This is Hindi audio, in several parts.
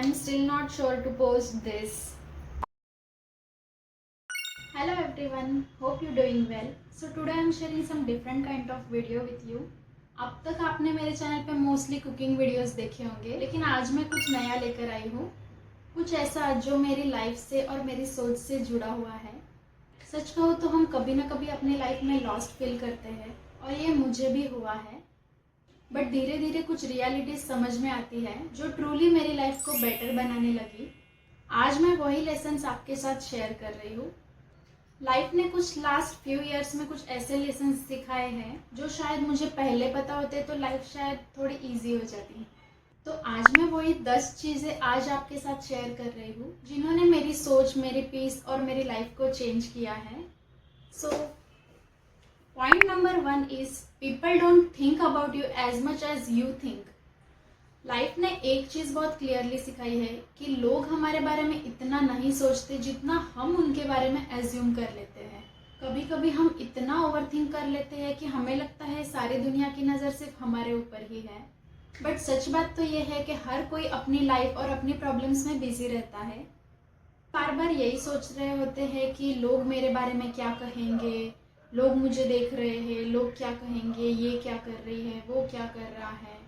I'm still not sure to post this. Hello everyone, hope you're doing well. So today I'm sharing some different kind of video with you. अब तक आपने मेरे चैनल पे मोस्टली कुकिंग वीडियोस देखे होंगे, लेकिन आज मैं कुछ नया लेकर आई हूँ, कुछ ऐसा जो मेरी लाइफ से और मेरी सोच से जुड़ा हुआ है। सच कहूँ तो हम कभी ना कभी अपनी लाइफ में लॉस्ट फील करते हैं और ये मुझे भी हुआ है, बट धीरे धीरे कुछ रियलिटी समझ में आती है जो ट्रूली मेरी लाइफ को बेटर बनाने लगी। आज मैं वही लेसन्स आपके साथ शेयर कर रही हूँ। लाइफ ने कुछ लास्ट फ्यू इयर्स में कुछ ऐसे लेसन्स सिखाए हैं जो शायद मुझे पहले पता होते तो लाइफ शायद थोड़ी इजी हो जाती। तो आज मैं वही 10 चीज़ें आज आपके साथ शेयर कर रही हूँ जिन्होंने मेरी सोच, मेरी पीस और मेरी लाइफ को चेंज किया है। So point number 1 is people don't think about you as much as you think. Life ने एक चीज़ बहुत क्लियरली सिखाई है कि लोग हमारे बारे में इतना नहीं सोचते जितना हम उनके बारे में एज्यूम कर लेते हैं। कभी कभी हम इतना ओवरथिंक कर लेते हैं कि हमें लगता है सारी दुनिया की नज़र सिर्फ हमारे ऊपर ही है। बट सच बात तो ये है कि हर कोई अपनी लाइफ और अपनी प्रॉब्लम्स में बिजी रहता है। बार बार यही सोच रहे होते हैं कि लोग मेरे बारे में क्या कहेंगे, लोग मुझे देख रहे हैं, लोग क्या कहेंगे, ये क्या कर रही है, वो क्या कर रहा है।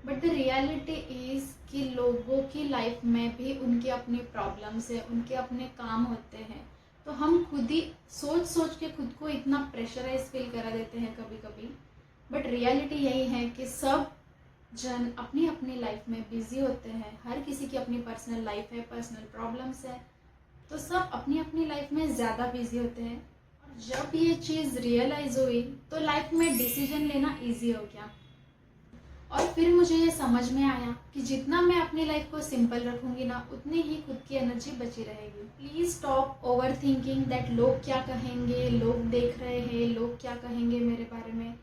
बट द रियलिटी इज़ कि लोगों की लाइफ में भी उनकी अपनी प्रॉब्लम्स है, उनके अपने काम होते हैं। तो हम खुद ही सोच सोच के खुद को इतना प्रेशराइज फील करा देते हैं कभी कभी। बट रियलिटी यही है कि सब जन अपनी अपनी लाइफ में बिजी होते हैं। हर किसी की अपनी पर्सनल लाइफ है, पर्सनल प्रॉब्लम्स है, तो सब अपनी अपनी लाइफ में ज़्यादा बिजी होते हैं। और जब ये चीज़ रियलाइज हुई तो लाइफ में डिसीजन लेना ईजी हो गया। और फिर मुझे ये समझ में आया कि जितना मैं अपनी लाइफ को सिंपल रखूंगी ना, उतनी ही खुद की एनर्जी बची रहेगी। Please stop over thinking that लोग क्या कहेंगे, लोग देख रहे हैं, लोग क्या कहेंगे मेरे बारे में।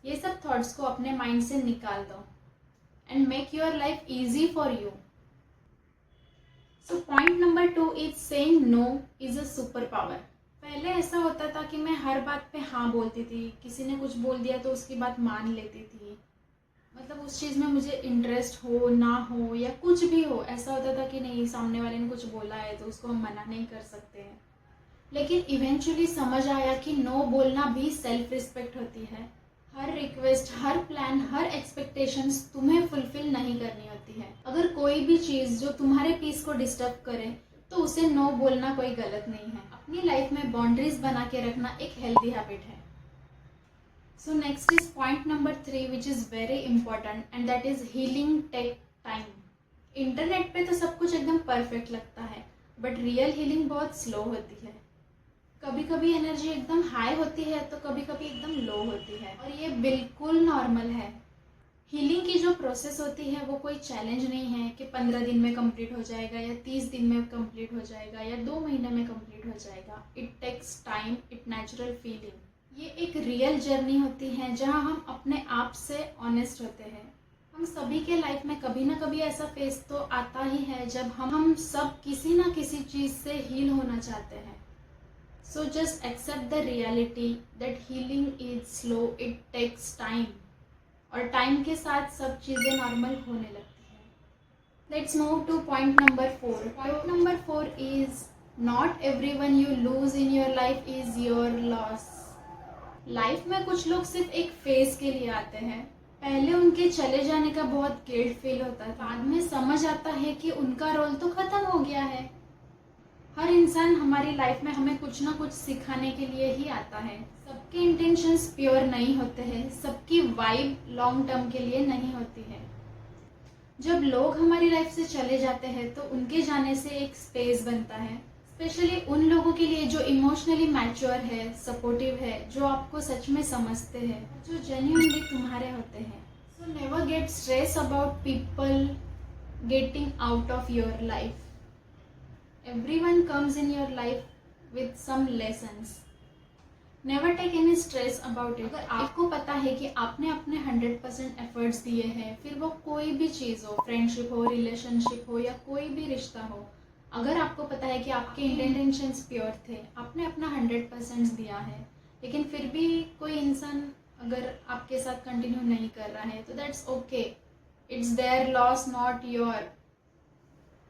ये सब थॉट्स को अपने माइंड से निकाल दो and make your life easy for you. So point number 2 is saying no is a super power. पहले ऐसा होता था कि मैं हर बात पे हाँ बोलती थी, किसी ने कुछ बोल दिया तो उसकी बात मान लेती थी। मतलब उस चीज़ में मुझे इंटरेस्ट हो ना हो या कुछ भी हो, ऐसा होता था कि नहीं, सामने वाले ने कुछ बोला है तो उसको हम मना नहीं कर सकते हैं। लेकिन इवेंचुअली समझ आया कि नो बोलना भी सेल्फ रिस्पेक्ट होती है। हर रिक्वेस्ट, हर प्लान, हर एक्सपेक्टेशंस तुम्हें फुलफिल नहीं करनी होती है। अगर कोई भी चीज़ जो तुम्हारे पीस को डिस्टर्ब करे तो उसे नो बोलना कोई गलत नहीं है। अपनी लाइफ में बाउंड्रीज बना के रखना एक हेल्दी हैबिट है। So next is point number 3 which is very important and that is healing take time. Internet पे तो सब कुछ एकदम परफेक्ट लगता है, बट रियल हीलिंग बहुत स्लो होती है। कभी कभी एनर्जी एकदम हाई होती है तो कभी कभी एकदम लो होती है, और ये बिल्कुल नॉर्मल है। हीलिंग की जो प्रोसेस होती है वो कोई चैलेंज नहीं है कि 15 दिन में कंप्लीट हो जाएगा या 30 दिन में कंप्लीट हो जाएगा या 2 महीने में कंप्लीट हो जाएगा। It takes time, it natural feeling. ये एक रियल जर्नी होती है जहाँ हम अपने आप से ऑनेस्ट होते हैं। हम सभी के लाइफ में कभी ना कभी ऐसा फेस तो आता ही है जब हम सब किसी ना किसी चीज़ से हील होना चाहते हैं। So just accept the reality that healing is slow, it takes time, और टाइम के साथ सब चीज़ें नॉर्मल होने लगती हैं। Let's move to point number 4। Point number 4 is not everyone you lose in your life is your loss. Life में कुछ लोग सिर्फ एक फेज के लिए आते हैं। पहले उनके चले जाने का बहुत गिल्ट फील होता है, बाद में समझ आता है कि उनका रोल तो खत्म हो गया है। हर इंसान हमारी लाइफ में हमें कुछ ना कुछ सिखाने के लिए ही आता है। सबके इंटेंशंस प्योर नहीं होते हैं, सबकी वाइब लॉन्ग टर्म के लिए नहीं होती है। जब लोग हमारी लाइफ से चले जाते हैं तो उनके जाने से एक स्पेस बनता है, स्पेशली उन लोगों के लिए जो इमोशनली मैच्योर है, सपोर्टिव है, जो आपको सच में समझते हैं, जो जेन्युइनली तुम्हारे होते हैं। So never get stress about people getting out of your life. Everyone comes in your life with some lessons. Never take any stress about it. अगर आपको पता है कि आपने अपने 100% एफर्ट्स दिए हैं, फिर वो कोई भी चीज़ हो, फ्रेंडशिप हो, रिलेशनशिप हो या कोई भी रिश्ता हो, अगर आपको पता है कि आपके इंटेंशंस प्योर थे, आपने अपना 100% दिया है, लेकिन फिर भी कोई इंसान अगर आपके साथ कंटिन्यू नहीं कर रहा है तो that's okay. It's there loss, not your.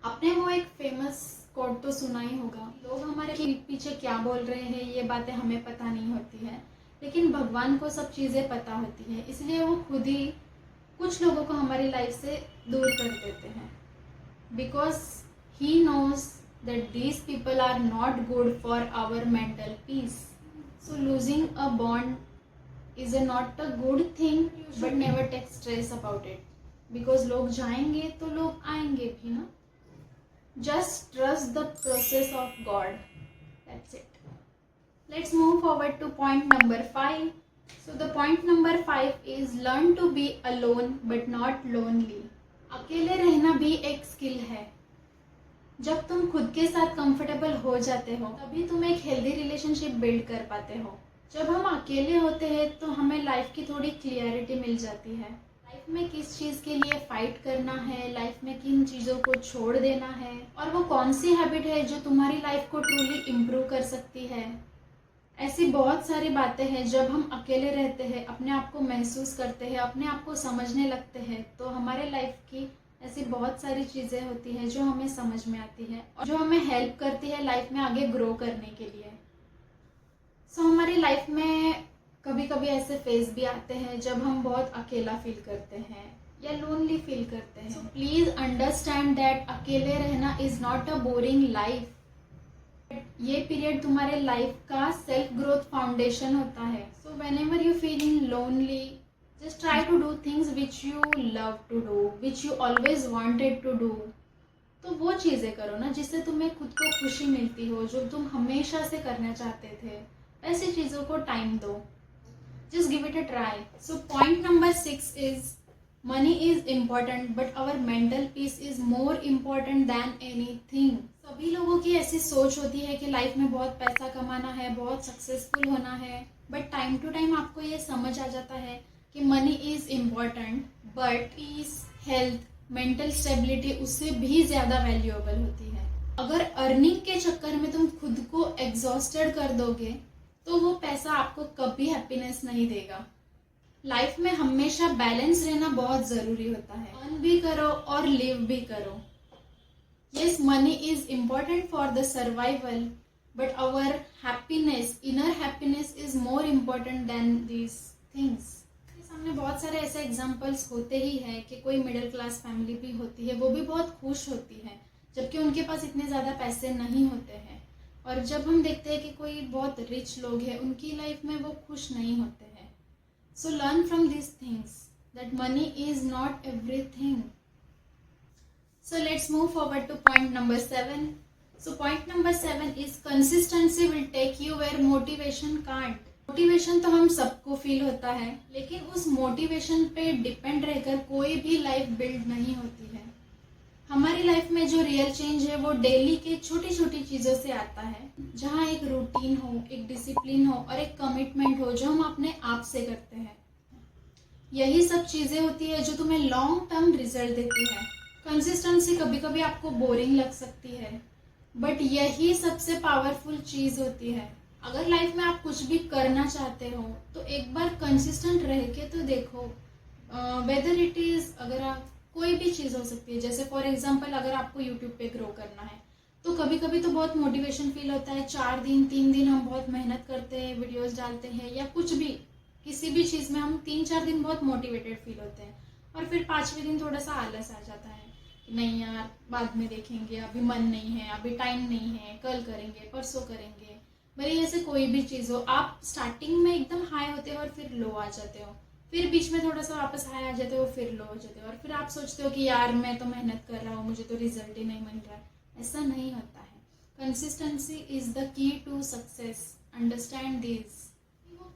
आपने वो एक फेमस कोट तो सुना ही होगा, लोग हमारे पीठ पीछे क्या बोल रहे हैं ये बातें हमें पता नहीं होती है, लेकिन भगवान को सब चीज़ें पता होती है, इसलिए वो खुद ही कुछ लोगों को हमारी लाइफ से दूर कर देते हैं। Because he knows that these people are not good for our mental peace. So losing a bond is not a good thing, but never take stress about it, because लोग जाएंगे तो लोग आएंगे भी ना। Just trust the process of God, that's it. Let's move forward to point number 5. So the point number 5 is learn to be alone but not lonely. अकेले रहना भी एक स्किल है। जब तुम खुद के साथ कंफर्टेबल हो जाते हो तभी तुम एक हेल्दी रिलेशनशिप बिल्ड कर पाते हो। जब हम अकेले होते हैं तो हमें लाइफ की थोड़ी क्लियरिटी मिल जाती है, लाइफ में किस चीज़ के लिए फाइट करना है, लाइफ में किन चीज़ों को छोड़ देना है, और वो कौन सी हैबिट है जो तुम्हारी लाइफ को ट्रूली इम्प्रूव कर सकती है। ऐसी बहुत सारी बातें हैं जब हम अकेले रहते हैं, अपने आप को महसूस करते हैं, अपने आप को समझने लगते हैं, तो हमारे लाइफ की ऐसी बहुत सारी चीज़ें होती हैं जो हमें समझ में आती है और जो हमें हेल्प करती है लाइफ में आगे ग्रो करने के लिए। सो हमारी लाइफ में कभी कभी ऐसे फेज भी आते हैं जब हम बहुत अकेला फील करते हैं या लोनली फील करते हैं। सो प्लीज़ अंडरस्टैंड दैट अकेले रहना is not a boring life. ये पीरियड तुम्हारे लाइफ का सेल्फ ग्रोथ फाउंडेशन होता है। So whenever you feeling lonely, just try to do things which you love to do, which you always wanted to do. तो वो चीज़ें करो ना जिससे तुम्हें खुद को खुशी मिलती हो, जो तुम हमेशा से करना चाहते थे, ऐसी चीज़ों को टाइम दो। Just give it a try. So point number 6 is money is important but our mental peace is more important than anything. सभी लोगों की ऐसी सोच होती है कि लाइफ में बहुत पैसा कमाना है, बहुत सक्सेसफुल होना है, बट टाइम टू टाइम आपको ये समझ आ जाता है कि money is important but peace, health, mental stability उससे भी ज़्यादा वैल्यूएबल होती है। अगर अर्निंग के चक्कर में तुम खुद को एग्जॉस्टेड कर दोगे तो वो पैसा आपको कभी हैप्पीनेस नहीं देगा। लाइफ में हमेशा बैलेंस रहना बहुत ज़रूरी होता है। अर्न भी करो और लिव भी करो। Yes, money is important for the survival, but our happiness, inner happiness is more important than these things. सामने बहुत सारे ऐसे एग्जाम्पल्स होते ही हैं कि कोई मिडिल क्लास फैमिली भी होती है, वो भी बहुत खुश होती है जबकि उनके पास इतने ज़्यादा पैसे नहीं होते हैं। और जब हम देखते हैं कि कोई बहुत रिच लोग हैं, उनकी लाइफ में वो खुश नहीं होते हैं। So learn from this things that money is not everything. So let's move forward to point number 7. So point number 7 is consistency will take you where motivation can't. Motivation तो हम सबको फील होता है, लेकिन उस मोटिवेशन पे डिपेंड रहकर कोई भी लाइफ बिल्ड नहीं होती है। हमारी लाइफ में जो रियल चेंज है वो डेली के छोटी छोटी चीज़ों से आता है, जहाँ एक रूटीन हो, एक डिसिप्लिन हो और एक कमिटमेंट हो जो हम अपने आप से करते हैं। यही सब चीज़ें होती है जो तुम्हें लॉन्ग टर्म रिजल्ट देती है। कंसिस्टेंसी कभी कभी आपको बोरिंग लग सकती है, बट यही सबसे पावरफुल चीज़ होती है। अगर लाइफ में आप कुछ भी करना चाहते हो तो एक बार कंसिस्टेंट रह के तो देखो। वेदर इट इज़, अगर आप कोई भी चीज़ हो सकती है, जैसे फॉर एग्जांपल अगर आपको यूट्यूब पे ग्रो करना है तो कभी कभी तो बहुत मोटिवेशन फील होता है। 4 दिन 3 दिन हम बहुत मेहनत करते हैं, वीडियोज़ डालते हैं या कुछ भी, किसी भी चीज़ में हम 3-4 दिन बहुत मोटिवेटेड फील होते हैं और फिर 5वें दिन थोड़ा सा आलस आ जाता है, नहीं यार बाद में देखेंगे, अभी मन नहीं है, अभी टाइम नहीं है, कल करेंगे, परसों करेंगे। भले ऐसे कोई भी चीज़ हो, आप स्टार्टिंग में एकदम हाई होते हो और फिर लो आ जाते हो, फिर बीच में थोड़ा सा वापस हाई आ जाते हो, फिर लो हो जाते हो और फिर आप सोचते हो कि यार मैं तो मेहनत कर रहा हूँ, मुझे तो रिजल्ट ही नहीं मिल रहा है। ऐसा नहीं होता है। Consistency is the key to success. Understand this.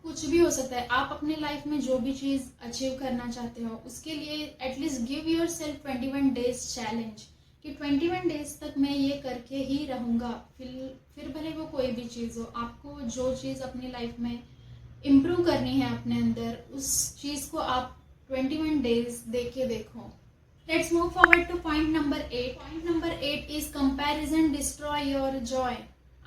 कुछ भी हो सकता है, आप अपने लाइफ में जो भी चीज़ अचीव करना चाहते हो उसके लिए at least give your self 21 days challenge कि 21 डेज तक मैं ये करके ही रहूँगा। फिर भले वो कोई भी चीज़ हो, आपको जो चीज़ अपनी लाइफ में इम्प्रूव करनी है अपने अंदर, उस चीज़ को आप 21 डेज देके देखो। Let's move forward to point number 8. Point number 8 is comparison destroy your Joy.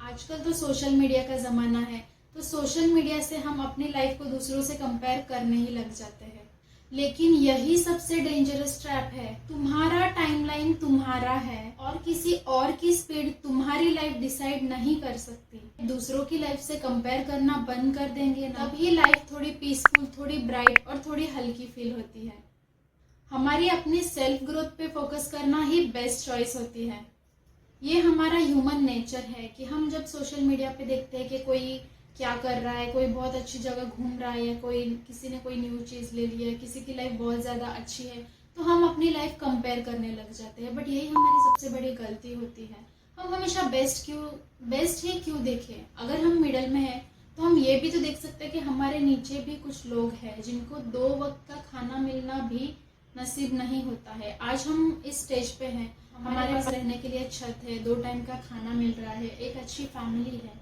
आजकल तो सोशल मीडिया का ज़माना है, तो सोशल मीडिया से हम अपनी लाइफ को दूसरों से कंपेयर करने ही लग जाते हैं। लेकिन यही सबसे डेंजरस ट्रैप है। तुम्हारा टाइमलाइन तुम्हारा है और किसी और की स्पीड तुम्हारी लाइफ डिसाइड नहीं कर सकती। दूसरों की लाइफ से कंपेयर करना बंद कर देंगे ना, तभी लाइफ थोड़ी पीसफुल, थोड़ी ब्राइट और थोड़ी हल्की फील होती है। हमारी अपनी सेल्फ ग्रोथ पे फोकस करना ही बेस्ट चॉइस होती है। ये हमारा ह्यूमन नेचर है कि हम जब सोशल मीडिया पे देखते हैं कि कोई क्या कर रहा है, कोई बहुत अच्छी जगह घूम रहा है, या किसी ने कोई न्यू चीज़ ले ली है, किसी की लाइफ बहुत ज़्यादा अच्छी है, तो हम अपनी लाइफ कंपेयर करने लग जाते हैं। बट यही हमारी सबसे बड़ी गलती होती है। हम हमेशा बेस्ट ही क्यों देखें? अगर हम मिडल में हैं तो हम ये भी तो देख सकते हैं कि हमारे नीचे भी कुछ लोग हैं जिनको 2 वक्त का खाना मिलना भी नसीब नहीं होता है। आज हम इस स्टेज पे हैं, हमारे पास रहने के लिए छत है, 2 टाइम का खाना मिल रहा है, एक अच्छी फैमिली है,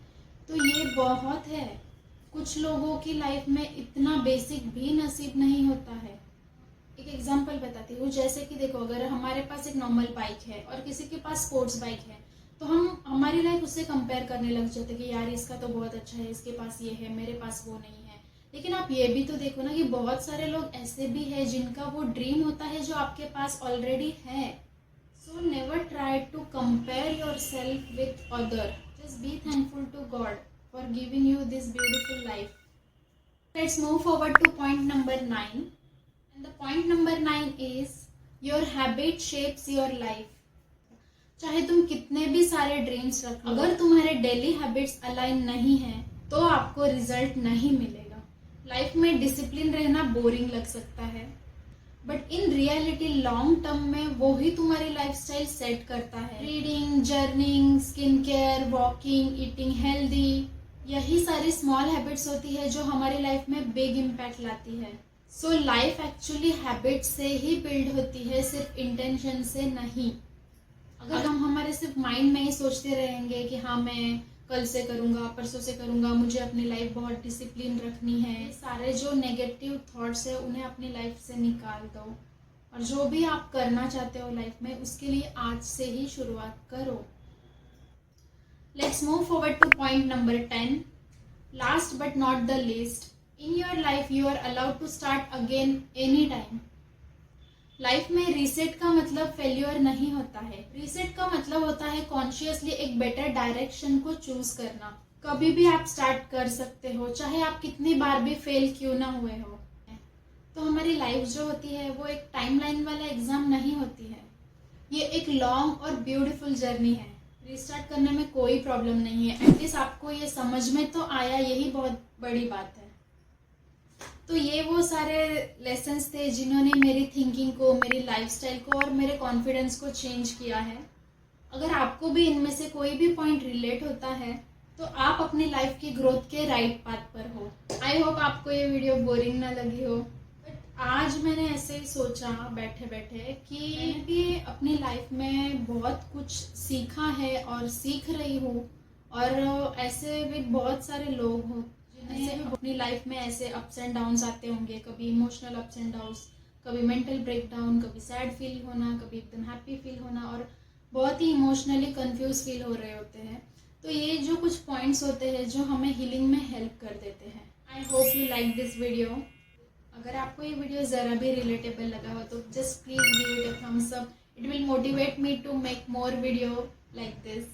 तो ये बहुत है। कुछ लोगों की लाइफ में इतना बेसिक भी नसीब नहीं होता है। एक एग्जांपल बताती हूँ, जैसे कि देखो, अगर हमारे पास एक नॉर्मल बाइक है और किसी के पास स्पोर्ट्स बाइक है, तो हम हमारी लाइफ उससे कंपेयर करने लग जाते हैं कि यार इसका तो बहुत अच्छा है, इसके पास ये है, मेरे पास वो नहीं है। लेकिन आप ये भी तो देखो ना कि बहुत सारे लोग ऐसे भी हैं जिनका वो ड्रीम होता है जो आपके पास ऑलरेडी है। So never try to compare your self with other. Just be thankful to God for giving you this beautiful life. Let's move forward to point number 9. And the point number 9 is your habit shapes your life. चाहे तुम कितने भी सारे ड्रीम्स रखो, अगर तुम्हारे डेली हैबिट्स अलाइन नहीं है तो आपको रिजल्ट नहीं मिलेगा। लाइफ में डिसिप्लिन रहना बोरिंग लग सकता है, but in reality long term में वो ही तुम्हारी लाइफस्टाइल सेट करता है। Reading, journeying, skin care, walking, eating healthy, यही सारी स्मॉल हैबिट्स होती है जो हमारी लाइफ में बिग इम्पैक्ट लाती है। सो लाइफ एक्चुअली हैबिट से ही बिल्ड होती है, सिर्फ इंटेंशन से नहीं। अगर हम हमारे सिर्फ माइंड में ही सोचते रहेंगे कि हाँ मैं कल से करूँगा, परसों से करूँगा, मुझे अपनी लाइफ बहुत डिसिप्लिन रखनी है, सारे जो नेगेटिव थॉट्स है उन्हें अपनी लाइफ से निकाल दो और जो भी आप करना चाहते हो लाइफ में उसके लिए आज से ही शुरुआत करो। Let's move forward to point number 10. Last but not the least, in your life you are allowed to start again any time. Life में रीसेट का मतलब फेल्योर नहीं होता है। रीसेट का मतलब होता है कॉन्शियसली एक बेटर डायरेक्शन को चूज करना। कभी भी आप स्टार्ट कर सकते हो, चाहे आप कितनी बार भी फेल क्यों ना हुए हो। तो हमारी लाइफ जो होती है वो एक टाइमलाइन वाला एग्जाम नहीं होती है, ये एक लॉन्ग और ब्यूटीफुल जर्नी है। रीस्टार्ट करने में कोई प्रॉब्लम नहीं है। एटलीस्ट आपको ये समझ में तो आया, यही बहुत बड़ी बात है। तो ये वो सारे लेसन्स थे जिन्होंने मेरी थिंकिंग को, मेरी लाइफस्टाइल को और मेरे कॉन्फिडेंस को चेंज किया है। अगर आपको भी इनमें से कोई भी पॉइंट रिलेट होता है तो आप अपनी लाइफ की ग्रोथ के राइट पाथ पर हो। आई होप आपको ये वीडियो बोरिंग ना लगी हो, बट आज मैंने ऐसे ही सोचा बैठे बैठे कि मैं भी अपनी लाइफ में बहुत कुछ सीखा है और सीख रही हूँ, और ऐसे भी बहुत सारे लोग हो जिन्हें अपनी लाइफ में ऐसे अप्स एंड डाउन्स आते होंगे, कभी इमोशनल अप्स एंड डाउन्स, कभी मेंटल ब्रेकडाउन, कभी सैड फील होना, कभी एकदम हैप्पी फील होना, और बहुत ही इमोशनली कंफ्यूज फील हो रहे होते हैं। तो ये जो कुछ पॉइंट्स होते हैं जो हमें हीलिंग में हेल्प कर देते हैं। I hope you like this video. अगर आपको ये वीडियो ज़रा भी रिलेटेबल लगा हो तो just please give it a thumbs up. It will motivate me to make more video like this.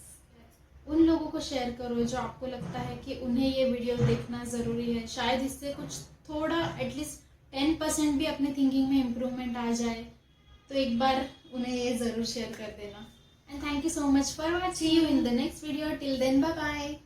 उन लोगों को शेयर करो जो आपको लगता है कि उन्हें ये वीडियो देखना ज़रूरी है। शायद इससे कुछ थोड़ा एटलीस्ट 10% भी अपने थिंकिंग में इम्प्रूवमेंट आ जाए, तो एक बार उन्हें ये ज़रूर शेयर कर देना। And thank you so much for watching. You in the next video. Till then bye bye.